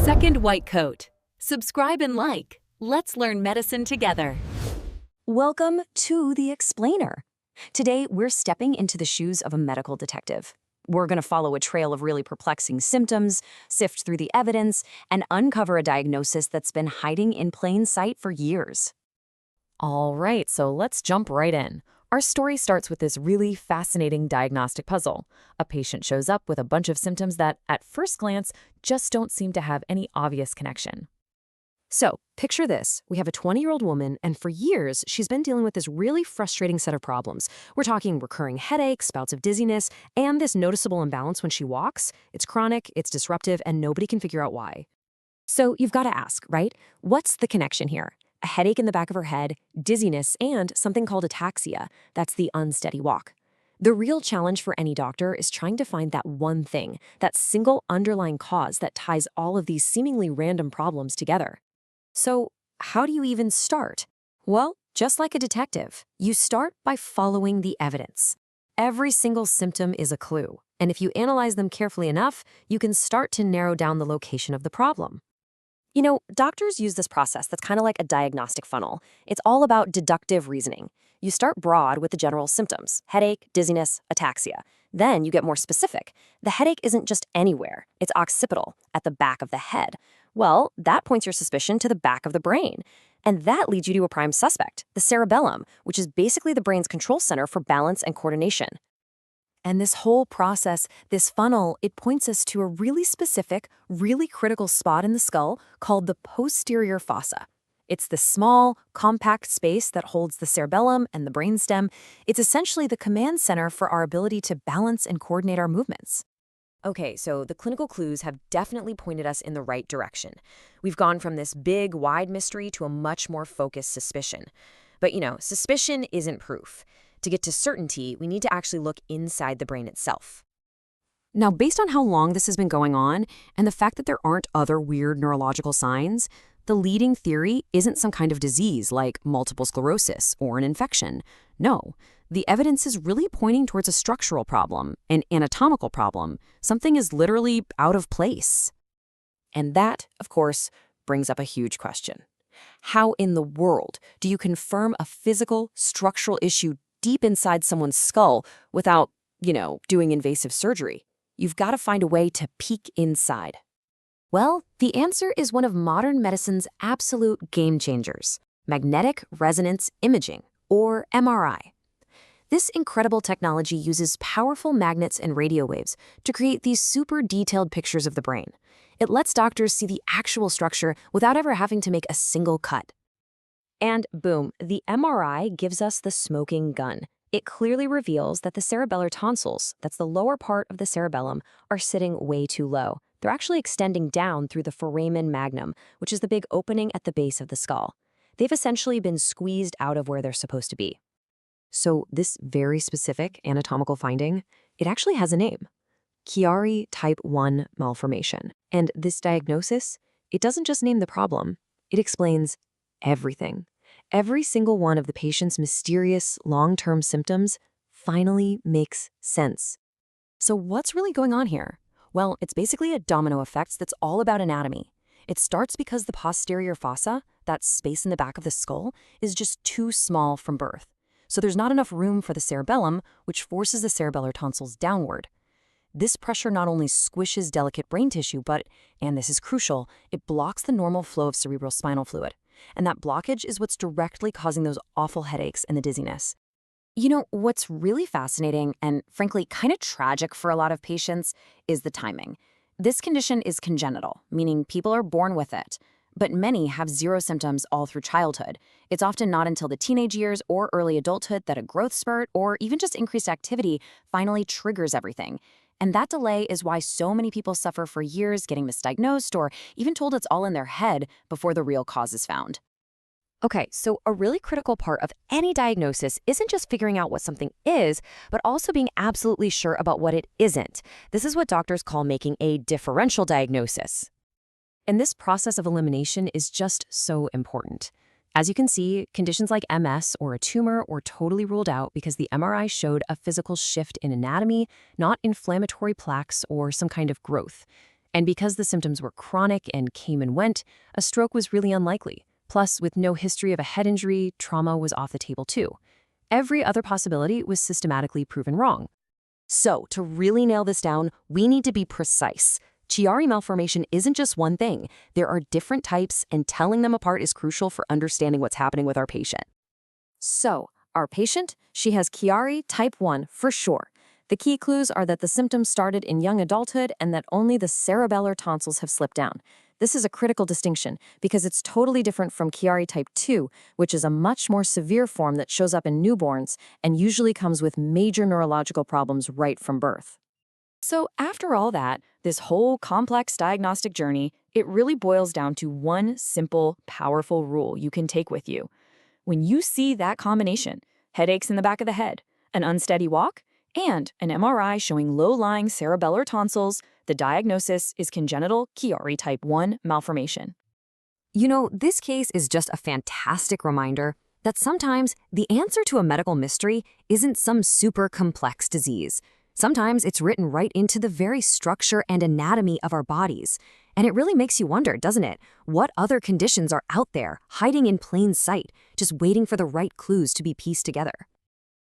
Second white coat. Subscribe and like. Let's learn medicine together. Welcome to The Explainer. Today, we're stepping into the shoes of a medical detective. We're going to follow a trail of really perplexing symptoms, sift through the evidence, and uncover a diagnosis that's been hiding in plain sight for years. All right, so let's jump right in. Our story starts with this really fascinating diagnostic puzzle. A patient shows up with a bunch of symptoms that, at first glance, just don't seem to have any obvious connection. So, picture this. We have a 20-year-old woman, and for years, she's been dealing with this really frustrating set of problems. We're talking recurring headaches, bouts of dizziness, and this noticeable imbalance when she walks. It's chronic, it's disruptive, and nobody can figure out why. So, you've got to ask, right? What's the connection here? A headache in the back of her head, dizziness, and something called ataxia. That's the unsteady walk. The real challenge for any doctor is trying to find that one thing, that single underlying cause that ties all of these seemingly random problems together. So, how do you even start? Well, just like a detective, you start by following the evidence. Every single symptom is a clue, and if you analyze them carefully enough, you can start to narrow down the location of the problem. You know, doctors use this process that's kind of like a diagnostic funnel. It's all about deductive reasoning. You start broad with the general symptoms: headache, dizziness, ataxia. Then you get more specific. The headache isn't just anywhere. It's occipital, at the back of the head. Well, that points your suspicion to the back of the brain. And that leads you to a prime suspect, the cerebellum, which is basically the brain's control center for balance and coordination. And this whole process, this funnel, it points us to a really specific, really critical spot in the skull called the posterior fossa. It's the small, compact space that holds the cerebellum and the brainstem. It's essentially the command center for our ability to balance and coordinate our movements. Okay, so the clinical clues have definitely pointed us in the right direction. We've gone from this big, wide mystery to a much more focused suspicion. But suspicion isn't proof. To get to certainty, we need to actually look inside the brain itself. Now, based on how long this has been going on, and the fact that there aren't other weird neurological signs, the leading theory isn't some kind of disease like multiple sclerosis or an infection. No, the evidence is really pointing towards a structural problem, an anatomical problem. Something is literally out of place. And that, of course, brings up a huge question. How in the world do you confirm a physical, structural issue deep inside someone's skull without, doing invasive surgery? You've got to find a way to peek inside. Well, the answer is one of modern medicine's absolute game changers: magnetic resonance imaging, or MRI. This incredible technology uses powerful magnets and radio waves to create these super detailed pictures of the brain. It lets doctors see the actual structure without ever having to make a single cut. And boom, the MRI gives us the smoking gun. It clearly reveals that the cerebellar tonsils, that's the lower part of the cerebellum, are sitting way too low. They're actually extending down through the foramen magnum, which is the big opening at the base of the skull. They've essentially been squeezed out of where they're supposed to be. So this very specific anatomical finding, it actually has a name: Chiari type 1 malformation. And this diagnosis, it doesn't just name the problem, it explains everything. Every single one of the patient's mysterious long-term symptoms finally makes sense. So what's really going on here? Well, it's basically a domino effect that's all about anatomy. It starts because the posterior fossa, that space in the back of the skull, is just too small from birth. So there's not enough room for the cerebellum, which forces the cerebellar tonsils downward. This pressure not only squishes delicate brain tissue, but, and this is crucial, it blocks the normal flow of cerebral spinal fluid. And that blockage is what's directly causing those awful headaches and the dizziness. What's really fascinating and frankly kind of tragic for a lot of patients is the timing. This condition is congenital, meaning people are born with it, but many have zero symptoms all through childhood. It's often not until the teenage years or early adulthood that a growth spurt or even just increased activity finally triggers everything. And that delay is why so many people suffer for years getting misdiagnosed or even told it's all in their head before the real cause is found. Okay, so a really critical part of any diagnosis isn't just figuring out what something is, but also being absolutely sure about what it isn't. This is what doctors call making a differential diagnosis. And this process of elimination is just so important. As you can see, conditions like MS or a tumor were totally ruled out because the MRI showed a physical shift in anatomy, not inflammatory plaques or some kind of growth. And because the symptoms were chronic and came and went, a stroke was really unlikely. Plus, with no history of a head injury, trauma was off the table too. Every other possibility was systematically proven wrong. So, to really nail this down, we need to be precise. Chiari malformation isn't just one thing. There are different types, and telling them apart is crucial for understanding what's happening with our patient. So, our patient, she has Chiari type 1 for sure. The key clues are that the symptoms started in young adulthood and that only the cerebellar tonsils have slipped down. This is a critical distinction because it's totally different from Chiari type 2, which is a much more severe form that shows up in newborns and usually comes with major neurological problems right from birth. So after all that, this whole complex diagnostic journey, it really boils down to one simple, powerful rule you can take with you. When you see that combination, headaches in the back of the head, an unsteady walk, and an MRI showing low-lying cerebellar tonsils, the diagnosis is congenital Chiari type 1 malformation. You know, this case is just a fantastic reminder that sometimes the answer to a medical mystery isn't some super complex disease. Sometimes it's written right into the very structure and anatomy of our bodies. And it really makes you wonder, doesn't it? What other conditions are out there, hiding in plain sight, just waiting for the right clues to be pieced together?